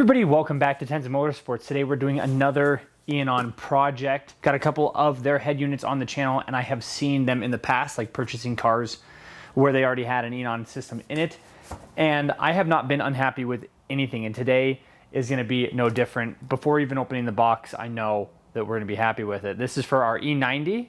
Everybody, welcome back to Tenza Motorsports. Today we're doing another Eonon project. Got a couple of their head units on the channel, and I have seen them in the past, like purchasing cars where they already had an Eonon system in it. And I have not been unhappy with anything, and today is gonna be no different. Before even opening the box, I know that we're gonna be happy with it. This is for our E90,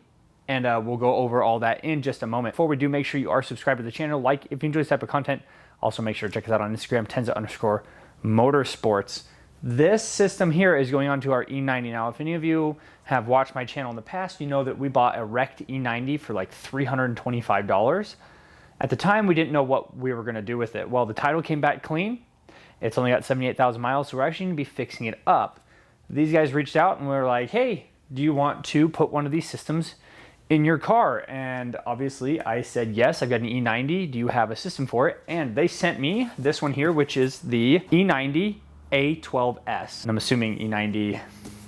and we'll go over all that in just a moment. Before we do, make sure you are subscribed to the channel. Like if you enjoy this type of content. Also make sure to check us out on Instagram, Tenza_Motorsports. This system here is going on to our E90. Now, if any of you have watched my channel in the past, you know that we bought a wrecked E90 for like $325. At the time, we didn't know what we were gonna do with it. Well, the title came back clean. It's only got 78,000 miles, so we're actually gonna be fixing it up. These guys reached out and we were like, hey, do you want to put one of these systems in your car? And obviously I said, yes, I've got an E90. Do you have a system for it? And they sent me this one here, which is the E90A12S. And I'm assuming E90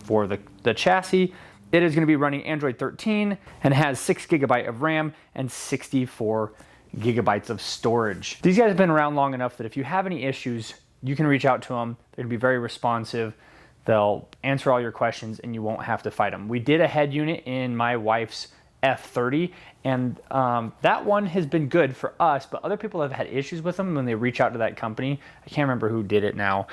for the chassis. It is gonna be running Android 13 and has 6 GB of RAM and 64 GB of storage. These guys have been around long enough that if you have any issues, you can reach out to them. They're gonna be very responsive. They'll answer all your questions and you won't have to fight them. We did a head unit in my wife's F30, and that one has been good for us, but other people have had issues with them when they reach out to that company. I can't remember who did it now.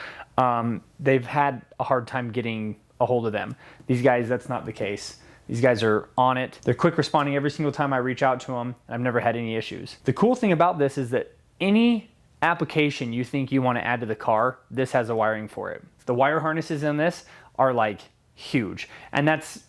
They've had a hard time getting a hold of them. These guys, that's not the case. These guys are on it. They're quick responding every single time I reach out to them. I've never had any issues. The cool thing about this is that any application you think you want to add to the car, this has a wiring for it. The wire harnesses in this are like huge, and that's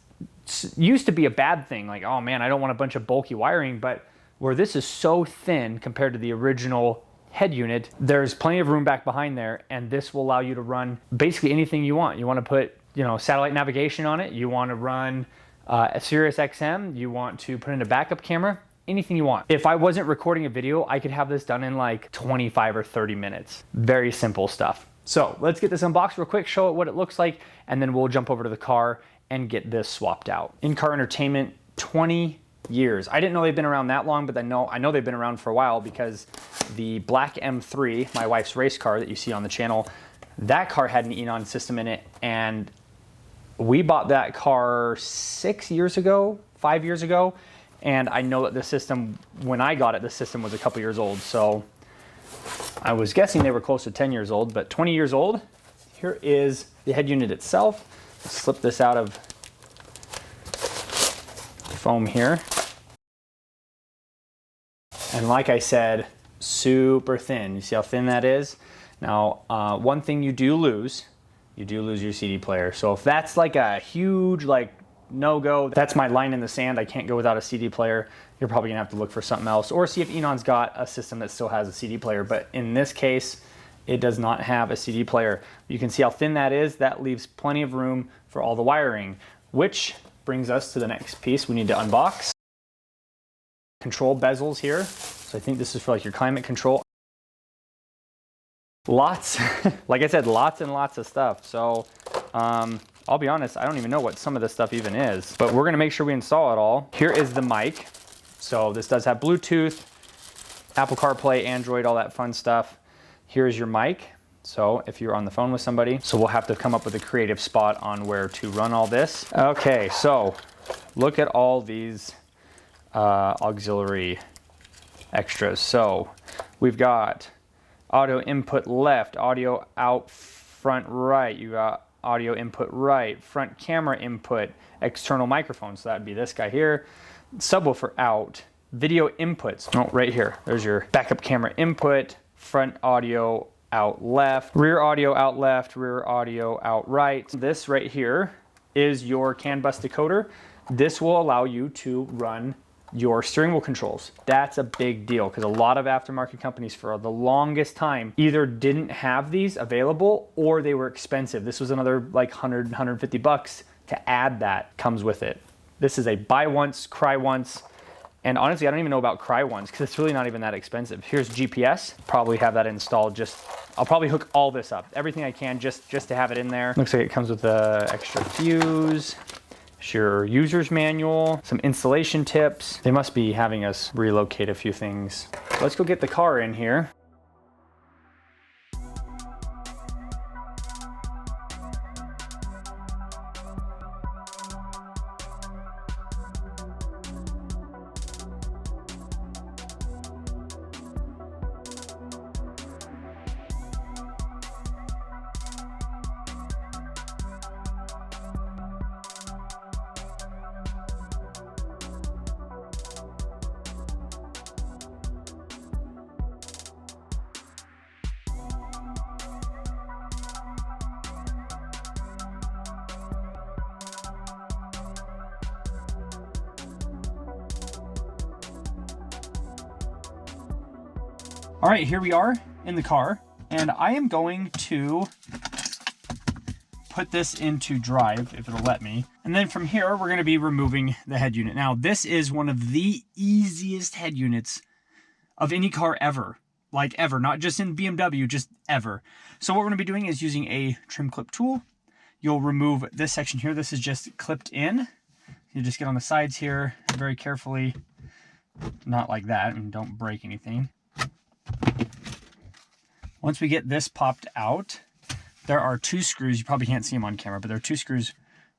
used to be a bad thing. Like, oh man, I don't want a bunch of bulky wiring, but where this is so thin compared to the original head unit, there's plenty of room back behind there, and this will allow you to run basically anything you want. You want to put, satellite navigation on it, you want to run a Sirius XM, you want to put in a backup camera, anything you want. If I wasn't recording a video, I could have this done in like 25 or 30 minutes. Very simple stuff. So let's get this unboxed real quick, show it what it looks like, and then we'll jump over to the car and get this swapped out. In-car entertainment, 20 years. I didn't know they've been around that long, but I know they've been around for a while because the black M3, my wife's race car that you see on the channel, that car had an Eonon system in it, and we bought that car 5 years ago, and I know that the system, when I got it, the system was a couple years old, so I was guessing they were close to 10 years old, but 20 years old. Here is the head unit itself. Slip this out of foam here. And like I said, super thin. You see how thin that is? Now, one thing you do lose your CD player. So if that's like a huge no-go, that's my line in the sand, I can't go without a CD player, you're probably gonna have to look for something else, or see if Eonon's got a system that still has a CD player. But in this case, it does not have a CD player. You can see how thin that is. That leaves plenty of room for all the wiring, which brings us to the next piece we need to unbox. Control bezels here. So I think this is for like your climate control. Lots, like I said, lots and lots of stuff. So I'll be honest, I don't even know what some of this stuff even is, but we're gonna make sure we install it all. Here is the mic. So this does have Bluetooth, Apple CarPlay, Android, all that fun stuff. Here's your mic. So if you're on the phone with somebody, so we'll have to come up with a creative spot on where to run all this. Okay, so look at all these auxiliary extras. So we've got audio input left, audio out front right, you got audio input right, front camera input, external microphone, so that'd be this guy here, subwoofer out, video inputs, oh, right here, there's your backup camera input, front audio out left, rear audio out left, rear audio out right. This right here is your CAN bus decoder. This will allow you to run your steering wheel controls. That's a big deal because a lot of aftermarket companies for the longest time either didn't have these available or they were expensive. This was another like 100, 150 bucks to add that comes with it. This is a buy once, cry once. And honestly, I don't even know about cry ones because it's really not even that expensive. Here's GPS, probably have that installed. I'll probably hook all this up, everything I can just to have it in there. Looks like it comes with the extra fuse, your user's manual, some installation tips. They must be having us relocate a few things. Let's go get the car in here. All right, here we are in the car, and I am going to put this into drive, if it'll let me. And then from here, we're gonna be removing the head unit. Now, this is one of the easiest head units of any car ever. Like ever, not just in BMW, just ever. So what we're gonna be doing is using a trim clip tool. You'll remove this section here. This is just clipped in. You just get on the sides here very carefully. Not like that, and don't break anything. Once we get this popped out, there are 2 screws. You probably can't see them on camera, but there are 2 screws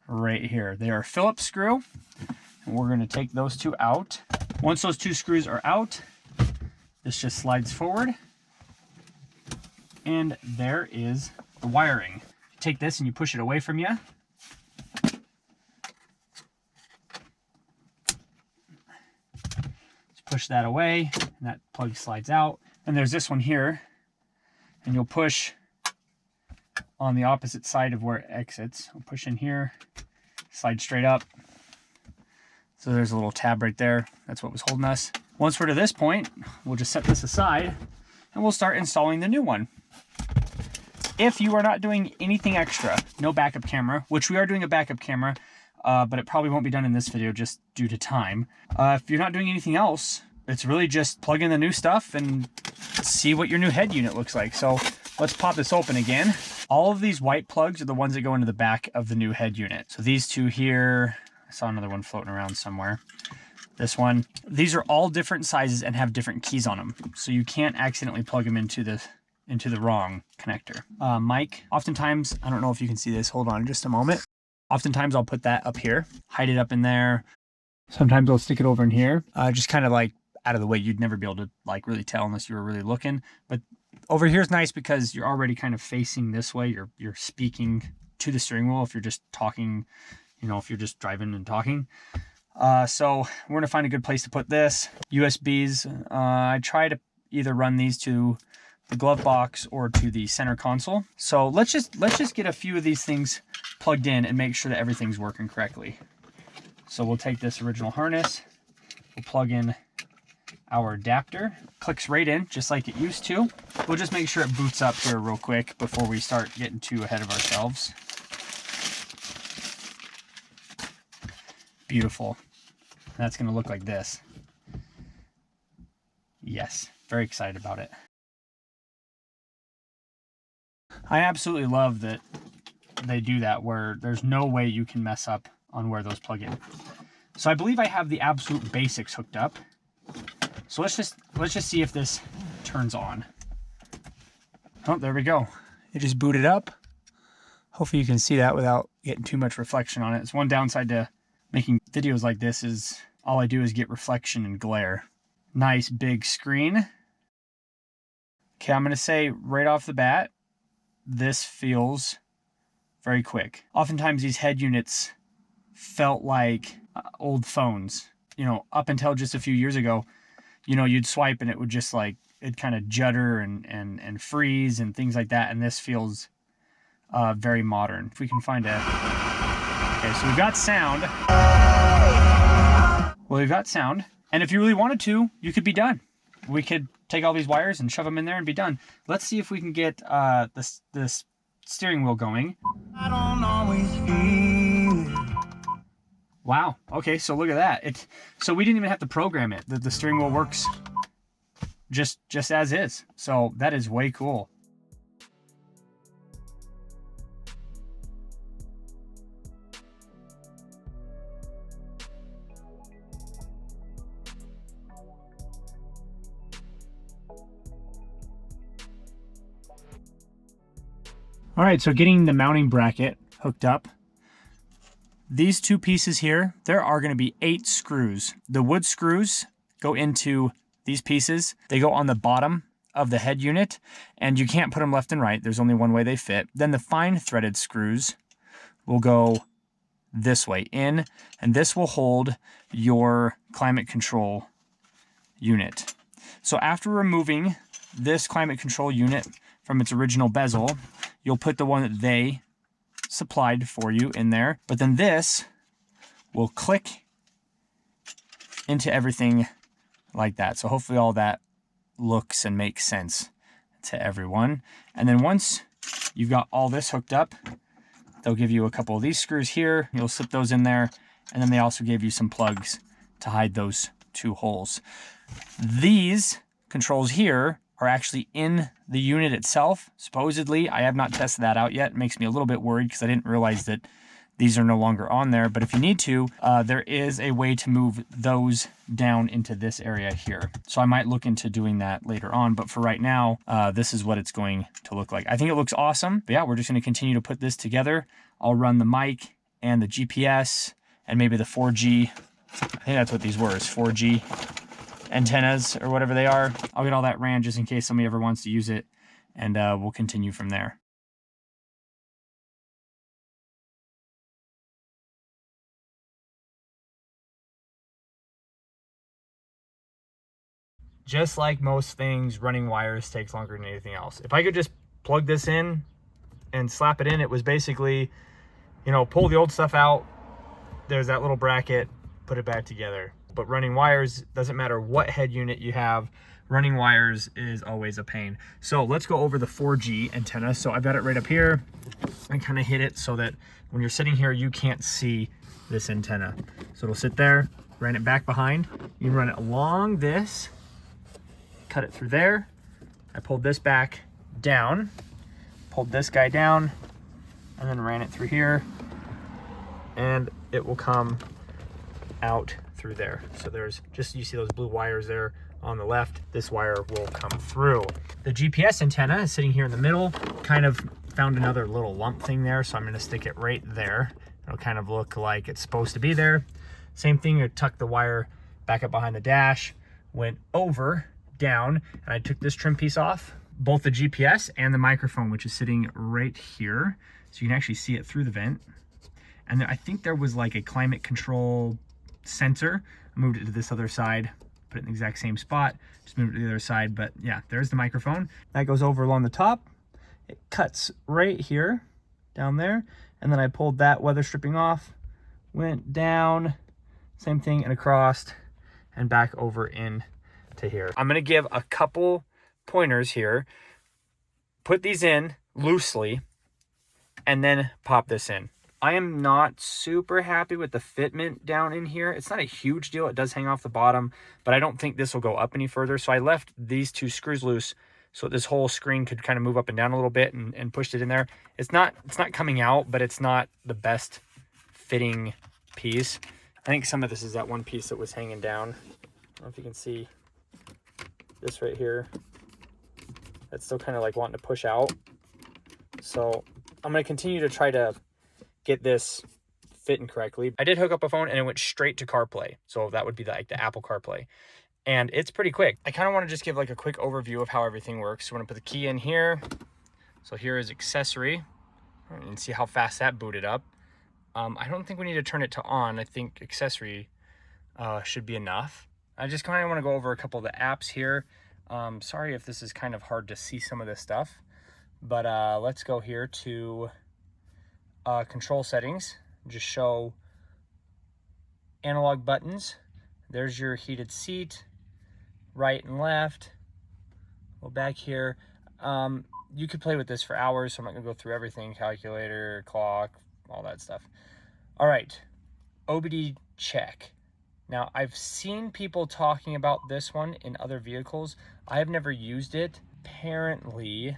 right here. They are Phillips screw, and we're gonna take those 2 out. Once those 2 screws are out, this just slides forward, and there is the wiring. You take this and you push it away from you. Just push that away, and that plug slides out. And there's this one here, and you'll push on the opposite side of where it exits. I'll push in here, slide straight up. So there's a little tab right there. That's what was holding us. Once we're to this point, we'll just set this aside and we'll start installing the new one. If you are not doing anything extra, no backup camera, which we are doing a backup camera, but it probably won't be done in this video just due to time. If you're not doing anything else, it's really just plug in the new stuff and see what your new head unit looks like. So let's pop this open again. All of these white plugs are the ones that go into the back of the new head unit. So these 2 here, I saw another one floating around somewhere. This one, these are all different sizes and have different keys on them. So you can't accidentally plug them into the wrong connector. Mic, oftentimes, I don't know if you can see this, hold on just a moment. Oftentimes I'll put that up here, hide it up in there. Sometimes I'll stick it over in here, just kind of like out of the way. You'd never be able to like really tell unless you were really looking. But over here is nice because you're already kind of facing this way. You're speaking to the steering wheel if you're just talking, you know, if you're just driving and talking. So we're gonna find a good place to put this. USBs, I try to either run these to the glove box or to the center console. So let's just get a few of these things plugged in and make sure that everything's working correctly. So we'll take this original harness, we'll plug in our adapter, clicks right in just like it used to. We'll just make sure it boots up here real quick before we start getting too ahead of ourselves. Beautiful. That's going to look like this. Yes, very excited about it. I absolutely love that they do that where there's no way you can mess up on where those plug in. So I believe I have the absolute basics hooked up. So let's just see if this turns on. Oh, there we go. It just booted up. Hopefully you can see that without getting too much reflection on it. It's one downside to making videos like this is all I do is get reflection and glare. Nice big screen. Okay, I'm gonna say right off the bat, this feels very quick. Oftentimes these head units felt like old phones. You know, up until just a few years ago, you know, you'd swipe and it would just like, it'd kind of judder and freeze and things like that. And this feels very modern. If we can find a... Okay, so we've got sound. Well, we've got sound. And if you really wanted to, you could be done. We could take all these wires and shove them in there and be done. Let's see if we can get this steering wheel going. I don't always feel it. Wow. Okay, so look at that. So we didn't even have to program it. The steering wheel works just as is. So that is way cool. All right, so getting the mounting bracket hooked up. These 2 pieces here, there are going to be 8 screws. The wood screws go into these pieces. They go on the bottom of the head unit, and you can't put them left and right. There's only one way they fit. Then the fine threaded screws will go this way in, and this will hold your climate control unit. So after removing this climate control unit from its original bezel, you'll put the one that they supplied for you in there, but then this will click into everything like that. So hopefully all that looks and makes sense to everyone. And then once you've got all this hooked up, they'll give you a couple of these screws here. You'll slip those in there. And then they also gave you some plugs to hide those 2 holes. These controls here are actually in the unit itself. Supposedly, I have not tested that out yet. It makes me a little bit worried because I didn't realize that these are no longer on there. But if you need to, there is a way to move those down into this area here. So I might look into doing that later on. But for right now, this is what it's going to look like. I think it looks awesome. But yeah, we're just going to continue to put this together. I'll run the mic and the GPS and maybe the 4G. I think that's what these were, is 4G antennas or whatever they are. I'll get all that ran just in case somebody ever wants to use it. And we'll continue from there. Just like most things, running wires takes longer than anything else. If I could just plug this in and slap it in, it was basically, you know, pull the old stuff out, there's that little bracket, put it back together. But running wires, doesn't matter what head unit you have, running wires is always a pain. So let's go over the 4G antenna. So I've got it right up here. I kind of hit it so that when you're sitting here, you can't see this antenna. So it'll sit there, ran it back behind. You run it along this, cut it through there. I pulled this back down, pulled this guy down, and then ran it through here, and it will come out through there. So there's just, you see those blue wires there on the left, this wire will come through. The GPS antenna is sitting here in the middle, kind of found another little lump thing there, so I'm going to stick it right there. It'll kind of look like it's supposed to be there. Same thing, you tuck the wire back up behind the dash, went over, down, and I took this trim piece off, both the GPS and the microphone, which is sitting right here, so you can actually see it through the vent. And then I think there was like a climate control sensor. I moved it to this other side, put it in the exact same spot, just moved it to the other side. But yeah, there's the microphone. That goes over along the top. It cuts right here, down there. And then I pulled that weather stripping off, went down, same thing, and across, and back over in to here. I'm gonna give a couple pointers here. Put these in loosely, and then pop this in. I am not super happy with the fitment down in here. It's not a huge deal. It does hang off the bottom, but I don't think this will go up any further. So I left these 2 screws loose so this whole screen could kind of move up and down a little bit, and pushed it in there. It's not coming out, but it's not the best fitting piece. I think some of this is that one piece that was hanging down. I don't know if you can see this right here. That's still kind of like wanting to push out. So I'm going to continue to try to get this fitting correctly. I did hook up a phone and it went straight to CarPlay. So that would be like the Apple CarPlay. And it's pretty quick. I kind of want to just give like a quick overview of how everything works. So we're going to put the key in here. So here is accessory. And see how fast that booted up. I don't think we need to turn it to on. I think accessory should be enough. I just kind of want to go over a couple of the apps here. Sorry if this is kind of hard to see some of this stuff. But let's go here to control settings. Just show analog buttons. There's your heated seat, right and left. Go back here. You could play with this for hours, so I'm not gonna go through everything. Calculator, clock, all that stuff. All right, OBD check. Now, I've seen people talking about this one in other vehicles. I have never used it. Apparently,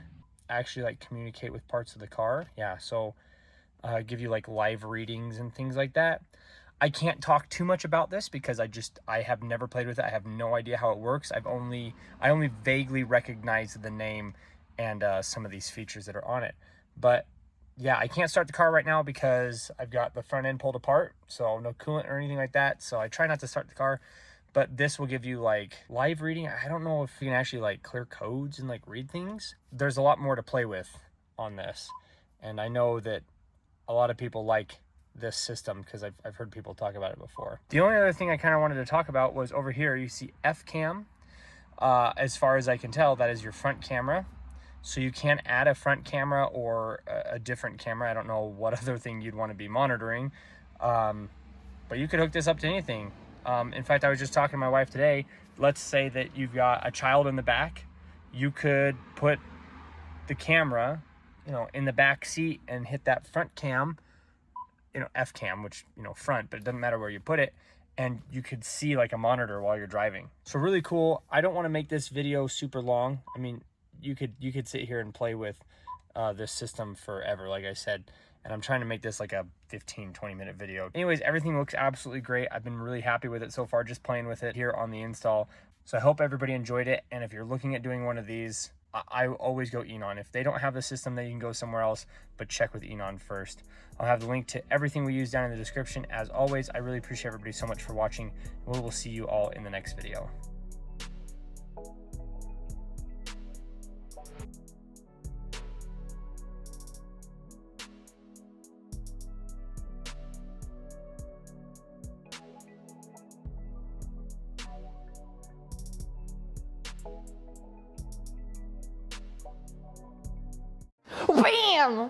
actually like communicate with parts of the car. Yeah, so give you like live readings and things like that. I can't talk too much about this because I have never played with it. I have no idea how it works. I only vaguely recognize the name and some of these features that are on it. But yeah, I can't start the car right now because I've got the front end pulled apart, so no coolant or anything like that. So I try not to start the car, but this will give you like live reading. I don't know if you can actually like clear codes and like read things. There's a lot more to play with on this. And I know that a lot of people like this system because I've heard people talk about it before. The only other thing I kind of wanted to talk about was over here, you see F-cam. As far as I can tell, that is your front camera. So you can add a front camera or a different camera. I don't know what other thing you'd want to be monitoring. But you could hook this up to anything. In fact, I was just talking to my wife today. let's say that you've got a child in the back, you could put the camera, you know, in the back seat and hit that front cam, you know, F cam, which, you know, front, but it doesn't matter where you put it, and you could see like a monitor while you're driving. So really cool. I don't want to make this video super long. I mean, you could sit here and play with this system forever, like I said, and I'm trying to make this like a 15-20 minute video. Anyways, everything looks absolutely great. I've been really happy with it so far, just playing with it here on the install. So I hope everybody enjoyed it, and if you're looking at doing one of these, I always go Eonon. If they don't have the system, then you can go somewhere else, but check with Eonon first. I'll have the link to everything we use down in the description. As always, I really appreciate everybody so much for watching. We will see you all in the next video. Bam!